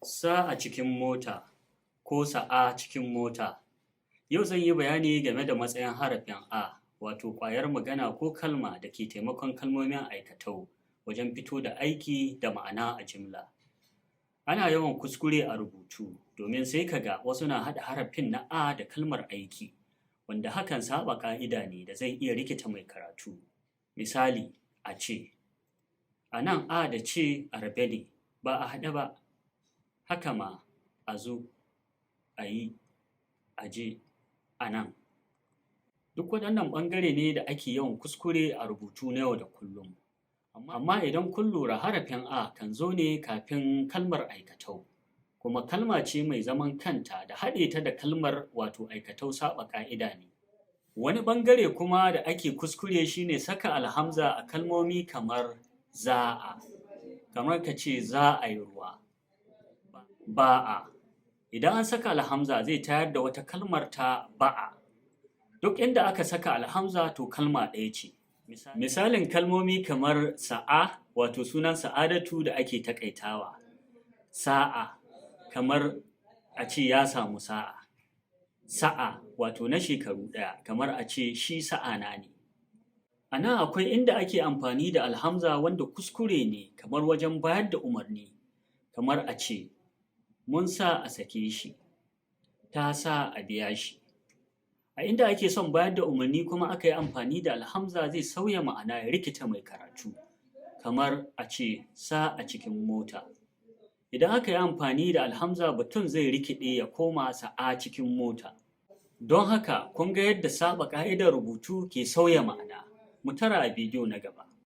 Sa a cikin mota ko sa'a cikin mota. Yau zan yi bayani game da matsayin harafin A, wato ƙwayar magana ko kalma da ke taimakon kalmomin aikatau wajen fito da aiki da ma'ana a jimla. Ana yawan kuskure a rubutu domin sai ka ga wasu na haɗa harafin na A da kalmar aiki, wanda hakan saɓa ƙa'ida ne da zai iya rikita mai karatu. Misali, a ce, a nan A da ce a rabe ne, ba a haɗe ba. Haka ma, a zo, a yi, a je, a nan. Duk waɗannan ɓangare ne da ake yawan kuskure a rubutu na yau da kullum. Amma idan kun lura harafin A kan zo ne kafin kalmar aikatau, kuma kalma ce mai zaman kanta da haɗe ta da kalmar wato aikatau saɓa ƙa'ida ne. Wani ɓangare kuma da ake kuskure shi ne saka alhamza a kalmomi kamar za'a, kamar ka ce za a yi ruwa. Ba'a. Idan an saka alhamza zai tayar da wata kalmar ta ba'a. Duk inda aka saka alhamza to kalma ɗaya ce. Misalin kalmomi kamar sa'a, wato sunan Sa'adatu da ake taƙaitawa. Sa'a, kamar a ce ya samu sa'a. Sa'a, wato na shekaru ɗaya, kamar a ce shi sa'ana ne. A nan akwai inda ake amfani da alhamza wanda kuskure ne, kamar wajen bayar da umarni, kamar a ce, mun sa a sake shi, ta sa a biya shi. A inda ake son bayar da umarni kuma aka yi amfani da alhamza zai sauya ma'ana ya rikita mai karatu, kamar a ce sa a cikin mota. Idan aka yi amfani da alhamza batun zai rikide ya koma sa'a cikin mota. Don haka kun ga yadda saɓa ƙa'idar rubutu ke sauya ma'ana. Mu tara a bidiyo na gaba.